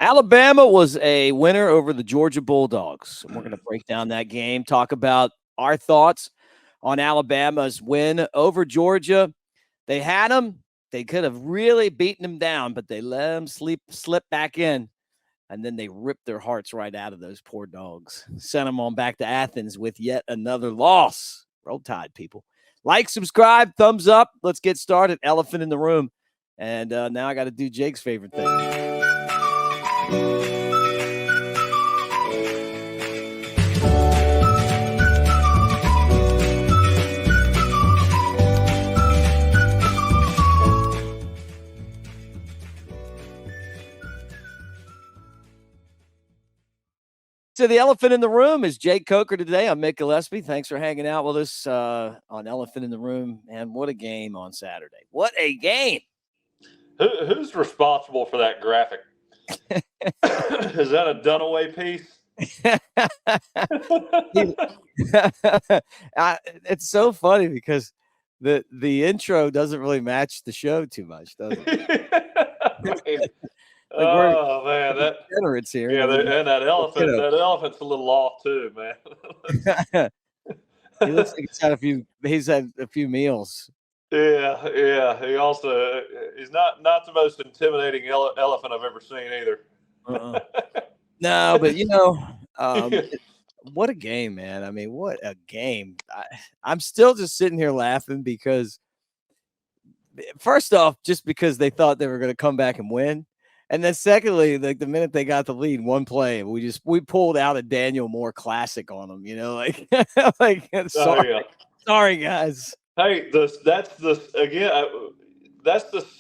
Alabama was a winner over the Georgia Bulldogs. And we're going to break down that game, talk about our thoughts on Alabama's win over Georgia. They had them. They could have really beaten them down, but they let them slip back in. And then they ripped their hearts right out of those poor dogs. Sent them on back to Athens with yet another loss. Roll Tide, people. Like, subscribe, thumbs up. Let's get started. Elephant in the room. And now I got to do Jake's favorite thing. So the elephant in the room is Jake Coker today. I'm Mick Gillispie. Thanks for hanging out with us on Elephant in the Room. And what a game on Saturday. What a game. Who's responsible for that graphic? Is that a Dunaway piece? It's so funny because the intro doesn't really match the show too much, does it? Oh man, that degenerates here. Yeah, and that elephant's a lit's off too, man. He looks like he's had a few meals. Yeah. He's not the most intimidating elephant I've ever seen either. No, but what a game, man. I mean, what a game. I'm still just sitting here laughing because first off, just because they thought they were going to come back and win. And then secondly, like the minute they got the lead, one play, we pulled out a Daniel Moore classic on them, sorry guys. Hey, that's the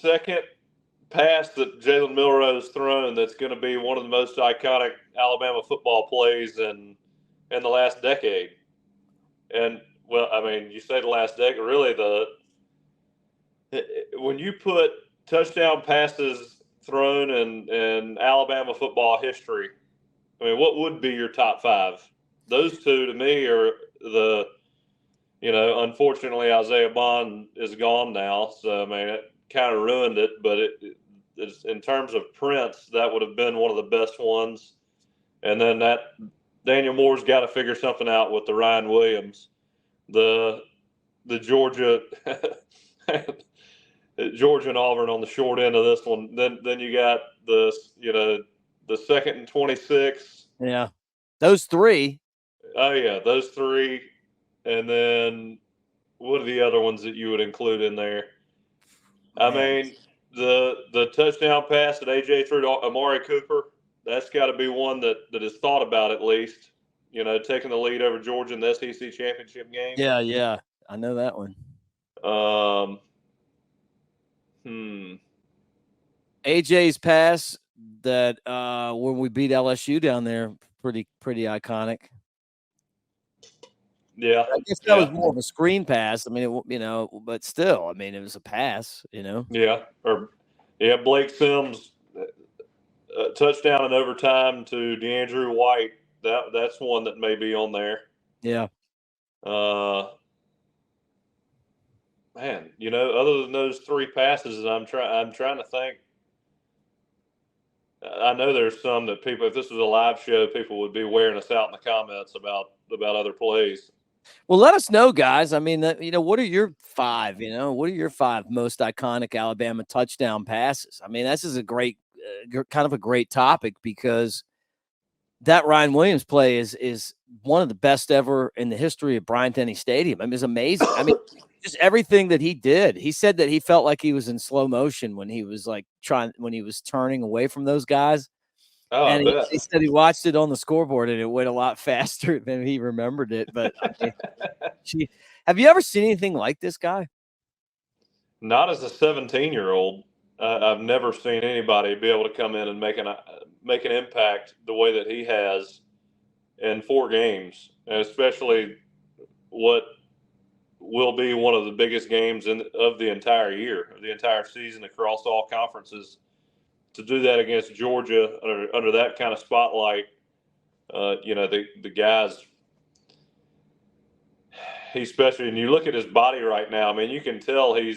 second pass that Jalen Milroe has thrown that's going to be one of the most iconic Alabama football plays in the last decade. And well, I mean, you say the last decade, really when you put touchdown passes thrown in Alabama football history, I mean, what would be your top five? Those two to me are unfortunately Isaiah Bond is gone now, so I mean it kind of ruined it. But it's in terms of Prince, that would have been one of the best ones. And then that Daniel Moore's got to figure something out with the Ryan Williams, the Georgia. Georgia and Auburn on the short end of this one. Then you got the second and 26. Yeah, those three. Oh yeah, those three. And then what are the other ones that you would include in there? I mean, the touchdown pass that AJ threw to Amari Cooper. That's got to be one that is thought about at least. Taking the lead over Georgia in the SEC championship game. Yeah, I know that one. AJ's pass that when we beat LSU down there, pretty iconic. Yeah, I guess that was more of a screen pass. I mean, but still, I mean, it was a pass. Yeah, Blake Sims touchdown in overtime to DeAndrew White. That's one that may be on there. Yeah. Man, other than those three passes, I'm trying to think. I know there's some that people, if this was a live show, people would be wearing us out in the comments about other plays. Well, let us know, guys. I mean, what are your five? What are your five most iconic Alabama touchdown passes? I mean, this is a great, kind of a great topic because that Ryan Williams play is one of the best ever in the history of Bryant-Denny Stadium. I mean, it's amazing. I mean, just everything that he did. He said that he felt like he was in slow motion when he was when he was turning away from those guys. Oh, and he said he watched it on the scoreboard and it went a lot faster than he remembered it. But I mean, have you ever seen anything like this guy? Not as a 17-year-old. I've never seen anybody be able to come in and make an impact the way that he has in 4 games, and especially what will be one of the biggest games of the entire year, the entire season across all conferences. To do that against Georgia under that kind of spotlight, the guys, he's special. And you look at his body right now, I mean, you can tell he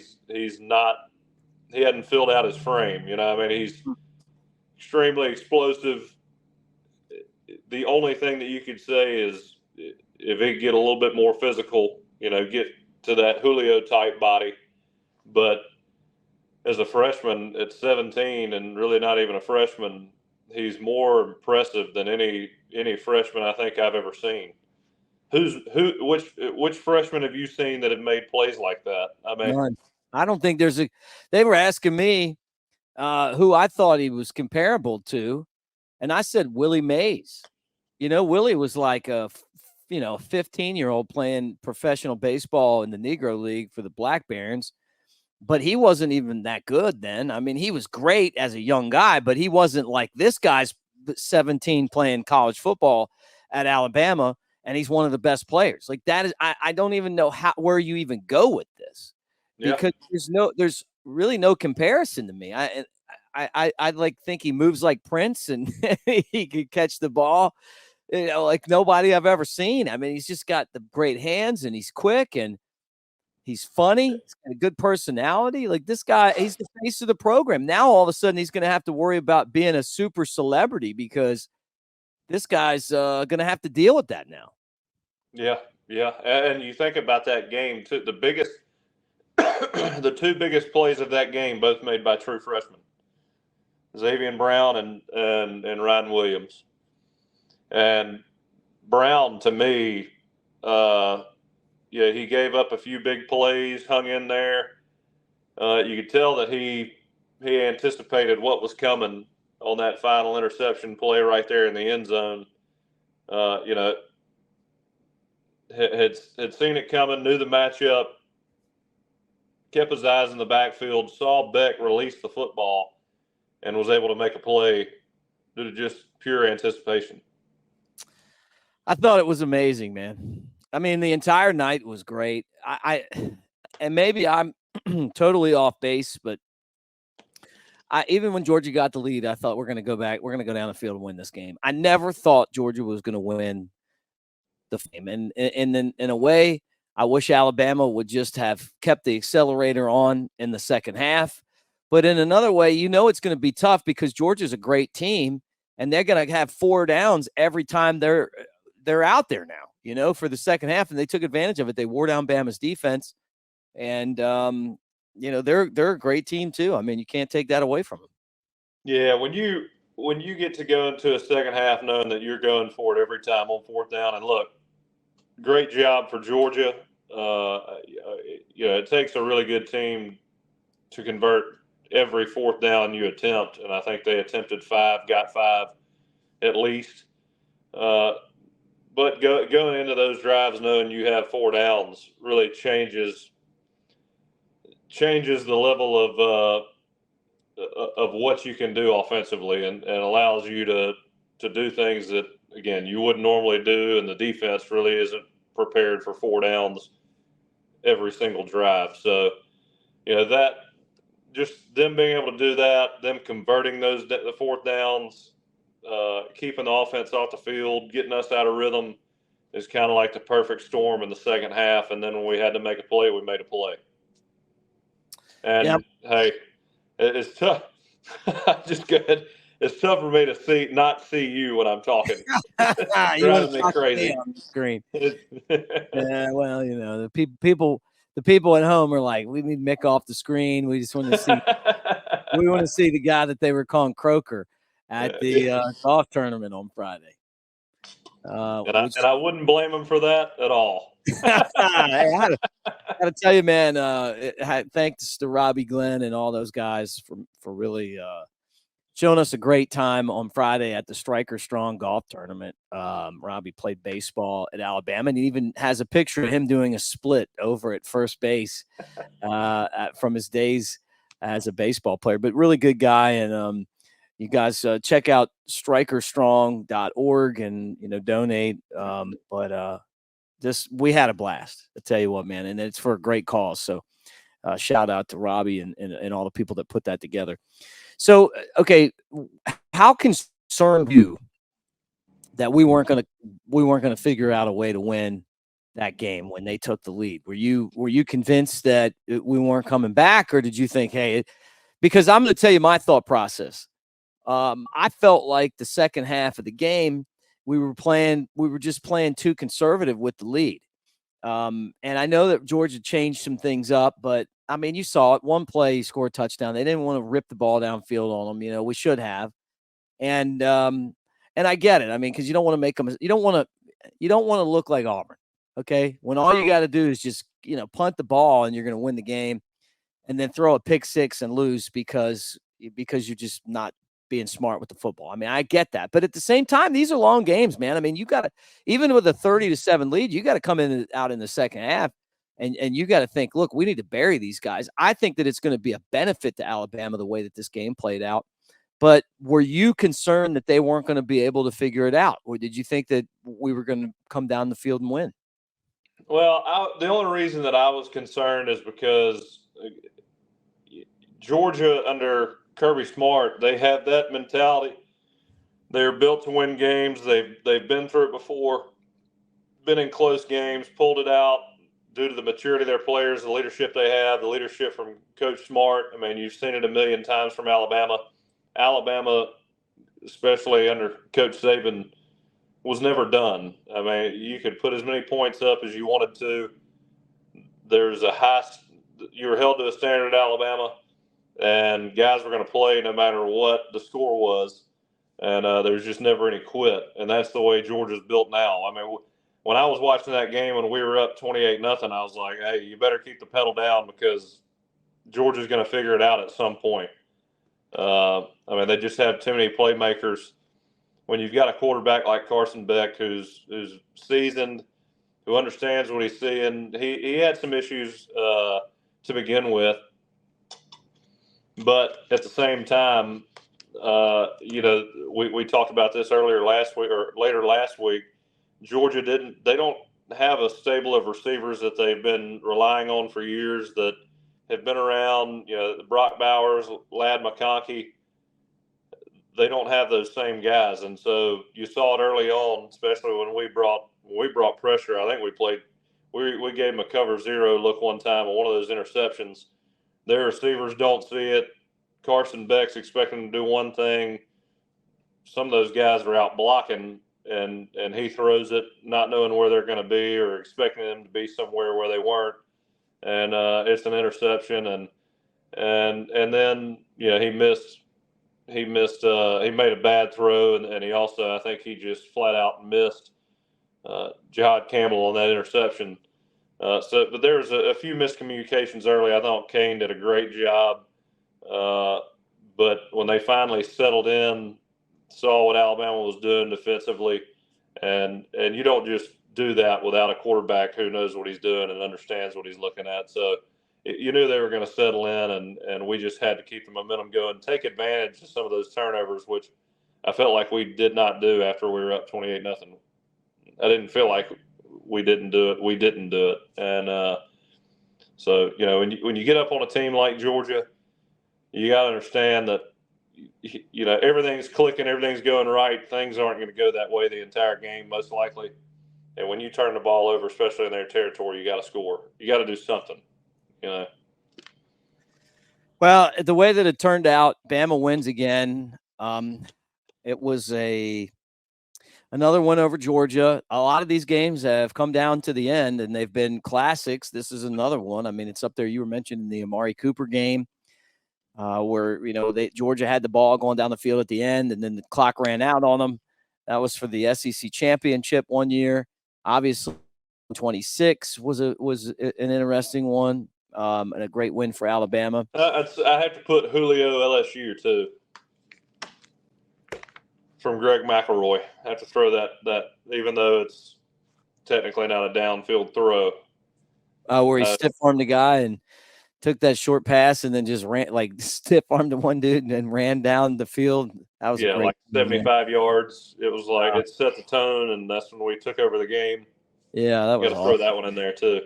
hadn't filled out his frame. I mean, he's extremely explosive. The only thing that you could say is if he could get a little bit more physical, get to that Julio type body. But as a freshman at 17 and really not even a freshman, he's more impressive than any freshman I think I've ever seen. Which freshman have you seen that have made plays like that? I mean, none. I don't think there's a. They were asking me who I thought he was comparable to, and I said Willie Mays. Willie was like a 15-year-old playing professional baseball in the Negro League for the Black Barons, but he wasn't even that good then. I mean, he was great as a young guy, but he wasn't like this guy's 17 playing college football at Alabama, and he's one of the best players. Like that is, I don't even know where you even go with this because there's really no comparison to me. I like think he moves like Prince and he could catch the ball, like nobody I've ever seen. I mean, he's just got the great hands and he's quick and he's funny. He's got a good personality. Like this guy, he's the face of the program. Now all of a sudden he's going to have to worry about being a super celebrity because this guy's going to have to deal with that now. Yeah. And you think about that game too. The two biggest plays of that game, both made by true freshmen, Xavier Brown and Ryan Williams. And Brown, to me, he gave up a few big plays, hung in there. You could tell that he anticipated what was coming on that final interception play right there in the end zone. Had seen it coming, knew the matchup, kept his eyes in the backfield, saw Beck release the football, and was able to make a play due to just pure anticipation. I thought it was amazing, man. I mean, the entire night was great. And maybe I'm totally off base, but even when Georgia got the lead, I thought we're going to go back. We're going to go down the field and win this game. I never thought Georgia was going to win the game. And then in a way, I wish Alabama would just have kept the accelerator on in the second half. But in another way, it's going to be tough because Georgia's a great team and they're going to have 4 downs every time they're out there now, for the second half. And they took advantage of it. They wore down Bama's defense. And, they're a great team too. I mean, you can't take that away from them. Yeah, when you get to go into a second half knowing that you're going for it every time on 4th down, and look, great job for Georgia. It takes a really good team to convert every 4th down you attempt, and I think they attempted 5, got 5 at least. But going into those drives knowing you have 4 downs really changes the level of what you can do offensively and allows you to do things that, again, you wouldn't normally do, and the defense really isn't prepared for 4 downs every single drive. So, that just them being able to do that, them converting the 4th downs, keeping the offense off the field, getting us out of rhythm is kind of like the perfect storm in the second half. And then when we had to make a play, we made a play. And hey, it's tough. Just good. It's tough for me to not see you when I'm talking. It's driving me crazy on the screen. Yeah, well, the people at home are like, we need Mick off the screen. We just want to see. We want to see the guy that they were calling Croker at the golf tournament on Friday. And I wouldn't blame him for that at all. I gotta tell you, man. Thanks to Robbie Glenn and all those guys for really showing us a great time on Friday at the Striker Strong golf tournament. Robbie played baseball at Alabama, and he even has a picture of him doing a split over at first base from his days as a baseball player. But really good guy, and you guys check out strikerstrong.org and donate. We had a blast. I tell you what, man, and it's for a great cause. So shout out to Robbie and all the people that put that together. So, okay, how concerned were you that we weren't gonna figure out a way to win that game when they took the lead? Were you convinced that we weren't coming back, or did you think, hey? Because I'm going to tell you my thought process. I felt like the second half of the game, we were just playing too conservative with the lead. And I know that Georgia changed some things up, but I mean, you saw it. One play, he scored a touchdown. They didn't want to rip the ball downfield on them. We should have. And I get it. I mean, because you don't want to make them. You don't want to look like Auburn. Okay, when all you got to do is just punt the ball and you're going to win the game, and then throw a pick six and lose because you're just not being smart with the football. I mean, I get that. But at the same time, these are long games, man. I mean, you got to, even with a 30-7 lead, you got to come out in the second half and you got to think, look, we need to bury these guys. I think that it's going to be a benefit to Alabama the way that this game played out. But were you concerned that they weren't going to be able to figure it out? Or did you think that we were going to come down the field and win? Well, the only reason that I was concerned is because Georgia under Kirby Smart, they have that mentality. They're built to win games. They've been through it before, been in close games, pulled it out due to the maturity of their players, the leadership they have, the leadership from Coach Smart. I mean, you've seen it a million times from Alabama. Alabama, especially under Coach Saban, was never done. I mean, you could put as many points up as you wanted to. You were held to a standard at Alabama, and guys were going to play no matter what the score was. And there's just never any quit. And that's the way Georgia's built now. I mean, when I was watching that game when we were up 28-0, I was like, hey, you better keep the pedal down because Georgia's going to figure it out at some point. I mean, they just have too many playmakers. When you've got a quarterback like Carson Beck who's seasoned, who understands what he's seeing, he had some issues to begin with. But at the same time, we talked about this earlier last week or later last week. Georgia they don't have a stable of receivers that they've been relying on for years that have been around. Brock Bowers, Ladd McConkey. They don't have those same guys, and so you saw it early on, especially when we brought pressure. I think we gave them a cover zero look one time on one of those interceptions. Their receivers don't see it. Carson Beck's expecting to do one thing. Some of those guys are out blocking, and he throws it not knowing where they're going to be or expecting them to be somewhere where they weren't, and it's an interception. And then he missed. He made a bad throw, and he also, I think, he just flat out missed Jihad Campbell on that interception. But there was a few miscommunications early. I thought Kane did a great job. But when they finally settled in, saw what Alabama was doing defensively, and you don't just do that without a quarterback who knows what he's doing and understands what he's looking at. So you knew they were going to settle in, and we just had to keep the momentum going, take advantage of some of those turnovers, which I felt like we did not do after we were up 28-0. I didn't feel like we didn't do it. We didn't do it. And so, when you get up on a team like Georgia, you got to understand that, everything's clicking, everything's going right. Things aren't going to go that way the entire game, most likely. And when you turn the ball over, especially in their territory, you got to score. You got to do something. Well, the way that it turned out, Bama wins again. It was another win over Georgia. A lot of these games have come down to the end, and they've been classics. This is another one. I mean, it's up there. You were mentioning the Amari Cooper game, where Georgia had the ball going down the field at the end, and then the clock ran out on them. That was for the SEC championship one year. Obviously, 26 was an interesting one, and a great win for Alabama. I have to put Julio LSU too, from Greg McElroy. I have to throw that even though it's technically not a downfield throw. Where he stiff-armed the guy and took that short pass and then just ran, like stiff-armed one dude and then ran down the field. That was a great like 75 yards. It was like it set the tone, and that's when we took over the game. Yeah, that was awesome. Throw that one in there too.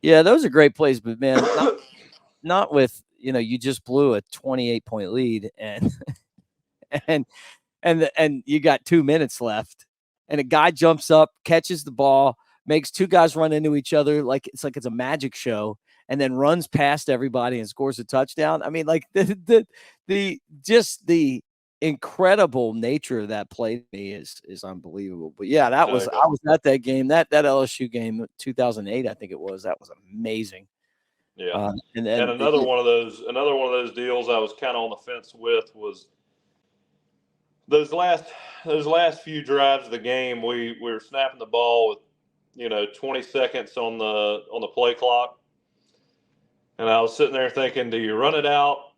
Yeah, those are great plays, but man, not with you just blew a 28-point lead and you got 2 minutes left, and a guy jumps up, catches the ball, makes two guys run into each other like it's a magic show, and then runs past everybody and scores a touchdown. I mean, like the incredible nature of that play to me is unbelievable. But yeah, I was at that game, that LSU game, 2008, I think it was. That was amazing. Yeah, and another one of those deals I was kind of on the fence with was those last few drives of the game. We were snapping the ball with 20 seconds on the play clock, and I was sitting there thinking, do you run it out?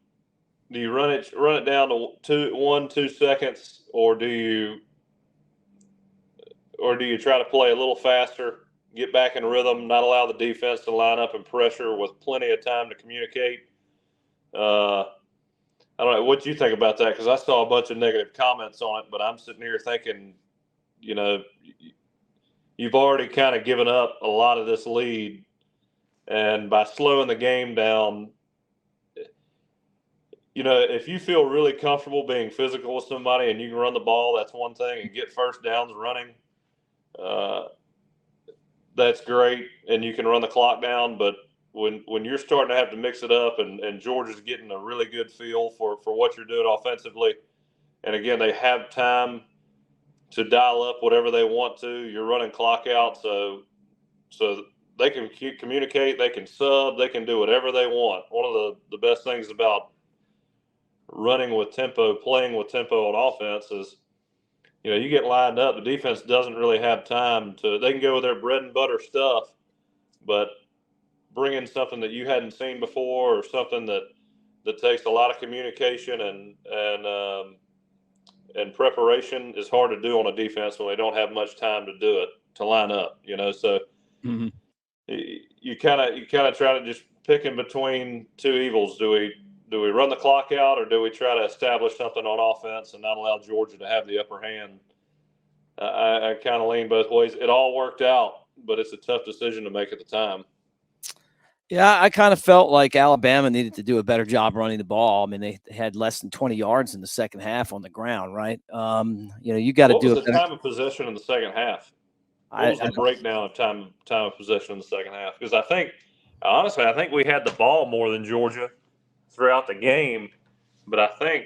Do you run it down to 2 seconds, or do you try to play a little faster, get back in rhythm, not allow the defense to line up and pressure with plenty of time to communicate? I don't know what you think about that, because I saw a bunch of negative comments on it, but I'm sitting here thinking, you've already kind of given up a lot of this lead, and by slowing the game down, if you feel really comfortable being physical with somebody and you can run the ball, that's one thing, and get first downs running, that's great, and you can run the clock down. But when you're starting to have to mix it up, and Georgia's getting a really good feel for what you're doing offensively, and again, they have time to dial up whatever they want to. You're running clock out, so they can communicate, they can sub, they can do whatever they want. One of the best things about running with tempo, playing with tempo on offense is, you get lined up, the defense doesn't really have time they can go with their bread and butter stuff, but bring in something that you hadn't seen before, or something that takes a lot of communication and preparation is hard to do on a defense when they don't have much time to do it, to line up, so mm-hmm. you kind of try to just pick in between two evils. Do we run the clock out, or do we try to establish something on offense and not allow Georgia to have the upper hand? I kind of lean both ways. It all worked out, but it's a tough decision to make at the time. Yeah, I kind of felt like Alabama needed to do a better job running the ball. I mean, they had less than 20 yards in the second half on the ground, right? You got to do What was the time of possession in the second half? What was the breakdown of time of possession in the second half? Because honestly, I think we had the ball more than Georgia throughout the game, but I think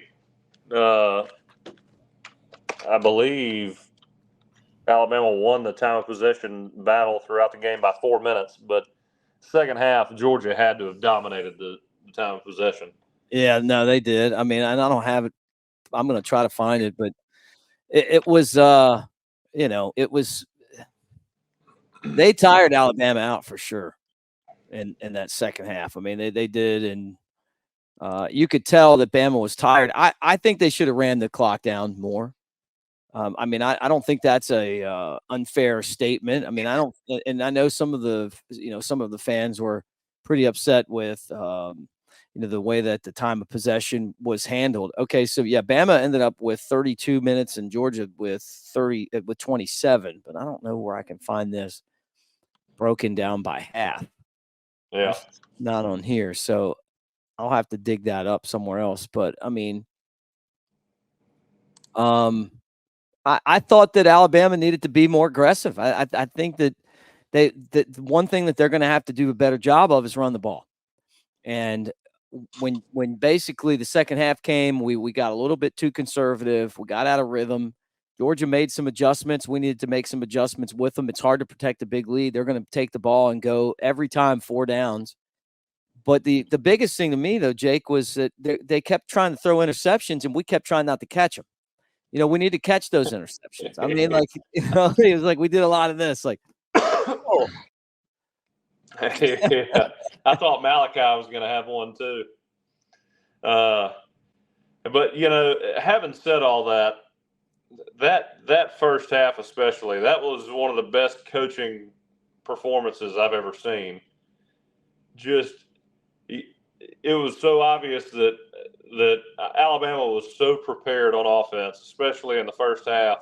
I believe Alabama won the time of possession battle throughout the game by 4 minutes, but second half, Georgia had to have dominated the time of possession. Yeah, no, they did. I mean, and I don't have it. I'm going to try to find it, but it was, it was, they tired Alabama out for sure in that second half. I mean, they did, and you could tell that Bama was tired. I think they should have ran the clock down more. I mean, I don't think that's a unfair statement. I mean, I don't, and I know some of the fans were pretty upset with the way that the time of possession was handled. Okay, so yeah, Bama ended up with 32 minutes and Georgia with 27, but I don't know where I can find this broken down by half. Yeah, it's not on here, so I'll have to dig that up somewhere else. But I mean, I thought that Alabama needed to be more aggressive. I think that that one thing that they're going to have to do a better job of is run the ball. And when basically the second half came, we got a little bit too conservative. We got out of rhythm. Georgia made some adjustments. We needed to make some adjustments with them. It's hard to protect a big lead. They're going to take the ball and go every time 4 downs. But the biggest thing to me, though, Jake, was that they kept trying to throw interceptions, and we kept trying not to catch them. We need to catch those interceptions. I mean, like, it was like we did a lot of this. Like, oh. Yeah, I thought Malachi was going to have one too. But having said all that first half especially, that was one of the best coaching performances I've ever seen. Just, it was so obvious that Alabama was so prepared on offense, especially in the first half.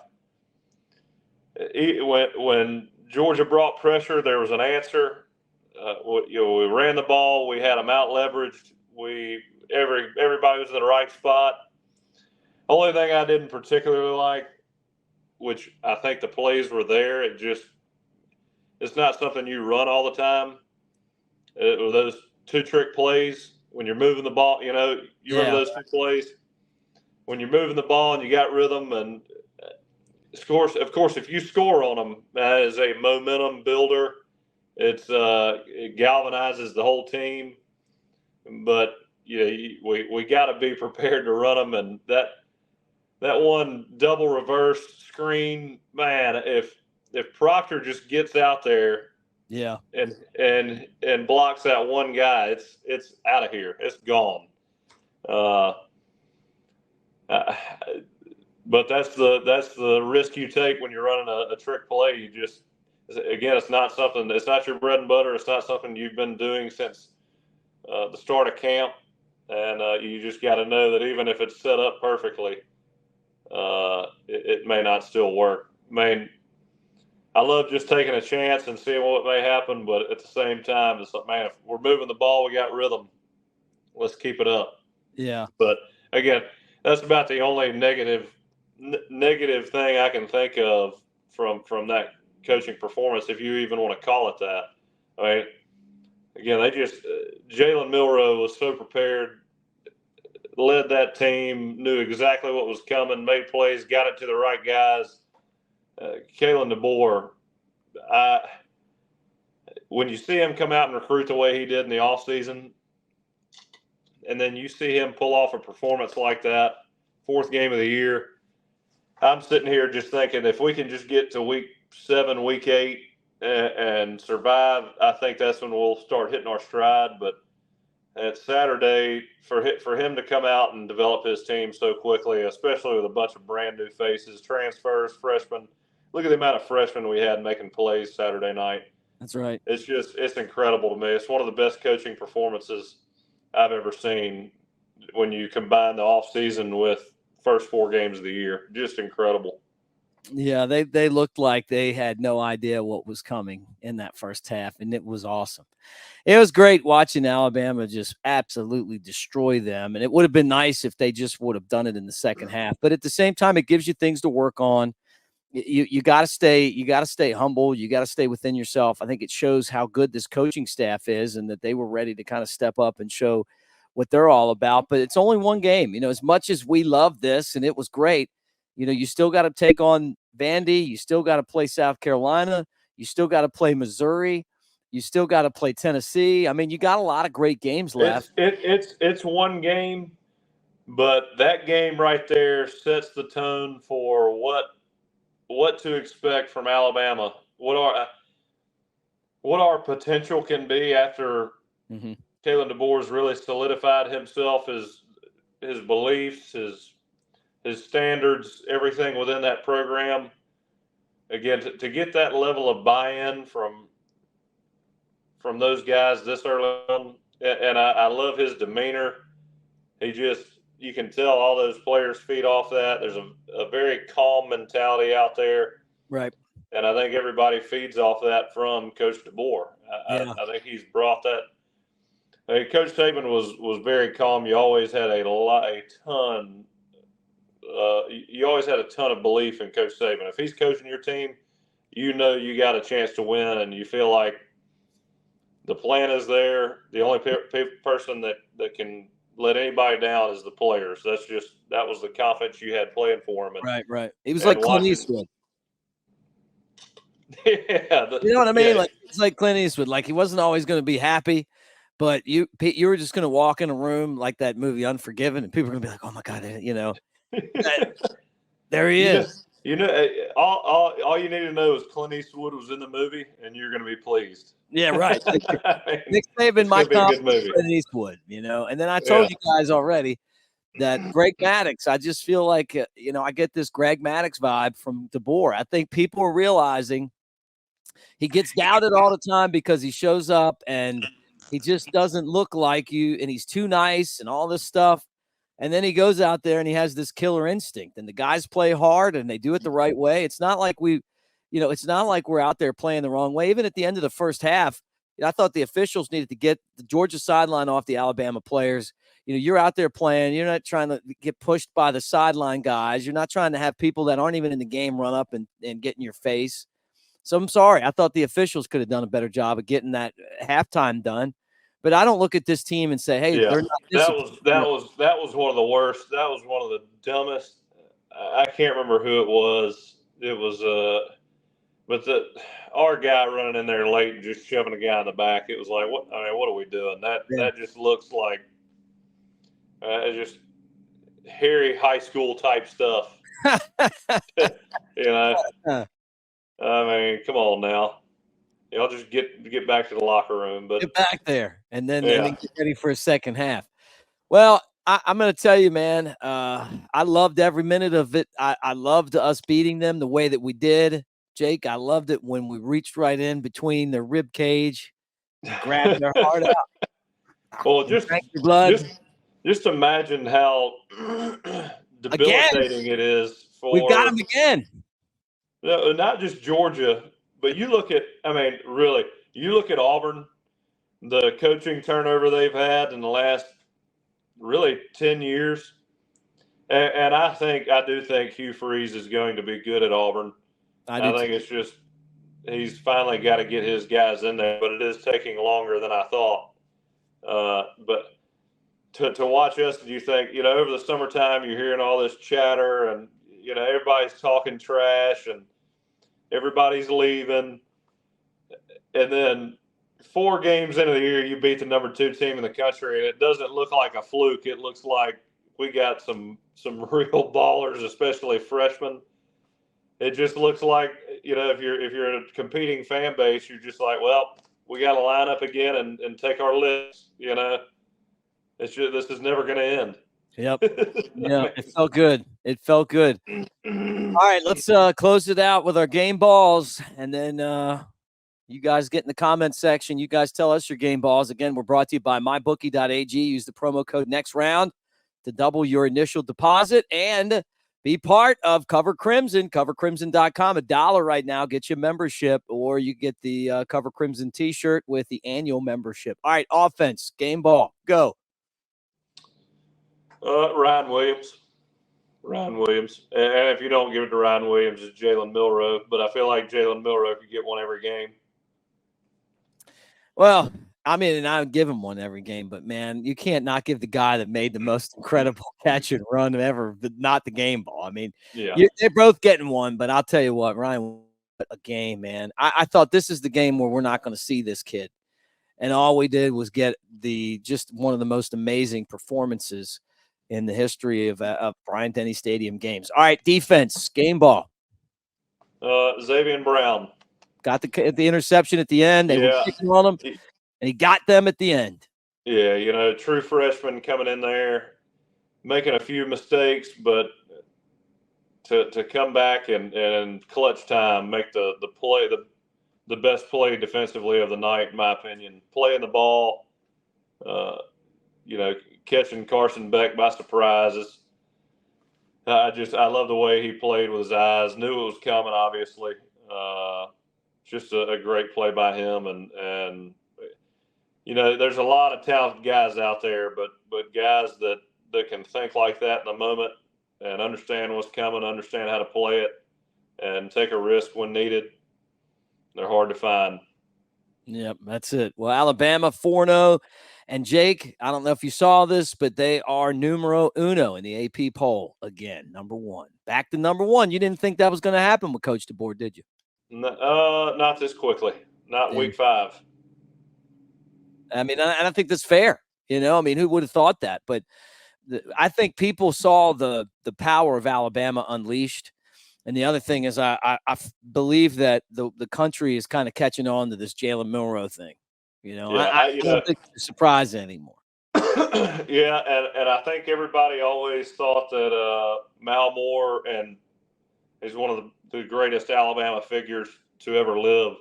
When Georgia brought pressure, there was an answer. We ran the ball. We had them out leveraged. Everybody was in the right spot. Only thing I didn't particularly like, which I think the plays were there, it's not something you run all the time. Those 2-trick plays when you're moving the ball, you remember those 2 plays. when you're moving the ball and you got rhythm and of course, if you score on them, that is a momentum builder. It galvanizes the whole team. But we got to be prepared to run them, and that one double reverse screen, man. If Proctor just gets out there, yeah, and blocks that one guy, it's out of here. It's gone. But that's the risk you take when you're running a trick play. You just, again, it's not something. It's not your bread and butter. It's not something you've been doing since the start of camp, and you just got to know that even if it's set up perfectly, it may not still work. I mean, I love just taking a chance and seeing what may happen, but at the same time, it's like, man, if we're moving the ball, we got rhythm. Let's keep it up. yeah. But again, that's about the only negative thing I can think of from that coaching performance, if you even want to call it that. I mean, again, they just Jalen Milroe was so prepared, led that team, knew exactly what was coming, made plays, got it to the right guys. Kalen DeBoer, when you see him come out and recruit the way he did in the offseason, and then you see him pull off a performance like that, 4th game of the year, I'm sitting here just thinking, if we can just get to week 7, week 8, and survive, I think that's when we'll start hitting our stride. But at Saturday, for him to come out and develop his team so quickly, especially with a bunch of brand new faces, transfers, freshmen. Look at the amount of freshmen we had making plays Saturday night. That's right. It's incredible to me. It's one of the best coaching performances I've ever seen when you combine the offseason with first 4 games of the year. Just incredible. Yeah, they looked like they had no idea what was coming in that first half, and it was awesome. It was great watching Alabama just absolutely destroy them, and it would have been nice if they just would have done it in the second half. But at the same time, it gives you things to work on. You got to stay humble. You got to stay within yourself. I think it shows how good this coaching staff is, and that they were ready to kind of step up and show what they're all about. But it's only one game. As much as we love this and it was great, you still got to take on Vandy. You still got to play South Carolina. You still got to play Missouri. You still got to play Tennessee. I mean, you got a lot of great games left. It's one game, but that game right there sets the tone for what to expect from Alabama. What our potential can be after Kalen DeBoer's really solidified himself, his beliefs, his standards, everything within that program. Again, to get that level of buy-in from those guys this early on, and I love his demeanor. You can tell all those players feed off that. There's a very calm mentality out there. Right. And I think everybody feeds off that from Coach DeBoer. Yeah. I think he's brought that. I mean, Coach Saban was very calm. You always had you always had a ton of belief in Coach Saban. If he's coaching your team, you got a chance to win, and you feel like the plan is there. The only person that can let anybody down is the players. That was the confidence you had playing for him. And, right. He was like Clint Eastwood. Yeah, you know what I mean? Yeah. Like it's like Clint Eastwood. Like he wasn't always going to be happy, but you were just going to walk in a room like that movie Unforgiven, and people are going to be like, "Oh my god," there he is. All you need to know is Clint Eastwood was in the movie, and you're going to be pleased. Yeah, right. Nick Saban, my compliment, Clint Eastwood. And then I told you guys already that Greg Maddux, I just feel like I get this Greg Maddux vibe from DeBoer. I think people are realizing he gets doubted all the time because he shows up and he just doesn't look like you, and he's too nice and all this stuff. And then he goes out there and he has this killer instinct, and the guys play hard and they do it the right way. It's not like it's not like we're out there playing the wrong way. Even at the end of the first half, I thought the officials needed to get the Georgia sideline off the Alabama players. You're out there playing. You're not trying to get pushed by the sideline guys. You're not trying to have people that aren't even in the game run up and get in your face. So I'm sorry. I thought the officials could have done a better job of getting that halftime done. But I don't look at this team and say, hey, Yeah, they're not that disciplined. was one of the worst. That was one of the dumbest. I can't remember who it was. It was but our guy running in there late and just shoving a guy in the back. It was like, what? I mean, what are we doing? That just looks like just hairy high school type stuff. You know, I mean, come on now. Y'all just get back to the locker room, but get back there and then yeah. get ready for a second half. Well, I'm going to tell you, man, I loved every minute of it. I loved us beating them the way that we did. Jake, I loved it when we reached right in between their rib cage and grabbed their heart out. Well, And drank their blood. just imagine how debilitating it is We've got for them again. not just Georgia, but you look at, I mean, really, you look at Auburn, the coaching turnover they've had in the last really 10 years. And I do think Hugh Freeze is going to be good at Auburn. I think it's just he's finally got to get his guys in there, but it is taking longer than I thought. But to watch us, do you think, over the summertime, you're hearing all this chatter and, everybody's talking trash and everybody's leaving. And then 4 games into the year, you beat the number 2 team in the country, and it doesn't look like a fluke. It looks like we got some real ballers, especially freshmen. It just looks like, if you're a competing fan base, you're just like, well, we got to line up again and take our licks. This is never going to end. Yep. Yeah, it felt good. It felt good. All right, let's close it out with our game balls, and then you guys get in the comments section. You guys tell us your game balls. Again, we're brought to you by mybookie.ag. Use the promo code next round to double your initial deposit and be part of Cover Crimson, covercrimson.com. $1 right now gets you membership, or you get the Cover Crimson t-shirt with the annual membership. All right, offense, game ball, go. Ryan Williams. And if you don't give it to Ryan Williams, it's Jalen Milroe. But I feel like Jalen Milroe could get one every game. Well, I mean, and I would give him one every game, but man, you can't not give the guy that made the most incredible catch and run ever, but not the game ball. I mean, they're both getting one, but I'll tell you what, Ryan, a game, man. I thought this is the game where we're not going to see this kid. And all we did was get just one of the most amazing performances in the history of Bryant-Denny Stadium games. All right, defense, game ball. Xavier Brown. Got the interception at the end. They were kicking on him, and he got them at the end. Yeah, true freshman coming in there, making a few mistakes, but to come back and clutch time, make the play, the best play defensively of the night, in my opinion. Playing the ball, catching Carson Beck by surprises. I love the way he played with his eyes. Knew it was coming, obviously. Just a great play by him, and there's a lot of talented guys out there, but guys that can think like that in the moment and understand what's coming, understand how to play it, and take a risk when needed. They're hard to find. Yep, that's it. Well, Alabama 4-0. And Jake, I don't know if you saw this, but they are numero uno in the AP poll again, number 1. Back to number 1. You didn't think that was going to happen with Coach DeBoer, did you? Not this quickly. Not week 5. I mean, and I think that's fair. I mean, who would have thought that? But I think people saw the power of Alabama unleashed. And the other thing is I believe that the country is kind of catching on to this Jalen Milroe thing. I don't think it's a surprise anymore. Yeah, and I think everybody always thought that Mal Moore is one of the greatest Alabama figures to ever live.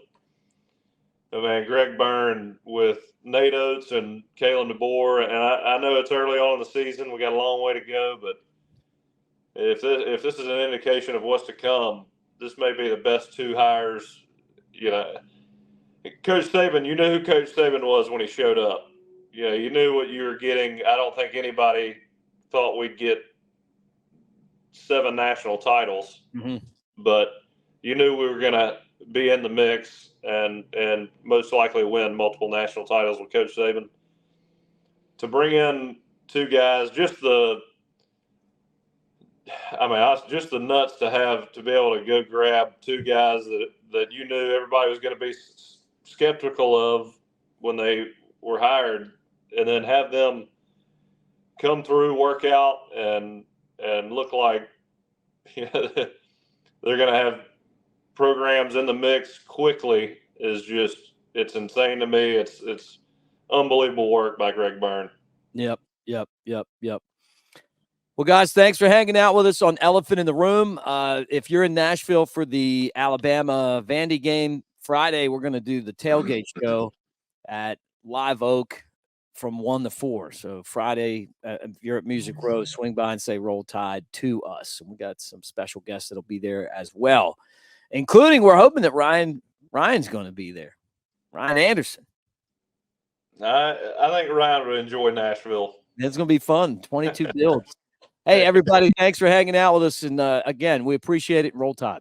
I mean, Greg Byrne with Nate Oates and Kalen DeBoer, and I know it's early on in the season. We got a long way to go, but if this is an indication of what's to come, this may be the best 2 hires. Coach Saban, you knew who Coach Saban was when he showed up. You knew what you were getting. I don't think anybody thought we'd get 7 national titles, but you knew we were going to be in the mix and most likely win multiple national titles with Coach Saban. to bring in two guys, just the nuts to be able to go grab two guys that you knew everybody was going to be skeptical of when they were hired, and then have them come through, work out, and look like they're going to have programs in the mix quickly is just, it's insane to me. It's unbelievable work by Greg Byrne. Yep. Well, guys, thanks for hanging out with us on Elephant in the Room. If you're in Nashville for the Alabama-Vandy game Friday, we're going to do the tailgate show at Live Oak from 1 to 4. So Friday, if you're at Music Row, swing by and say Roll Tide to us. And we got some special guests that'll be there as well, including, we're hoping that Ryan's going to be there. Ryan Anderson. I think Ryan would enjoy Nashville. It's going to be fun. 22 builds. Hey, everybody, thanks for hanging out with us. And again, we appreciate it. Roll Tide.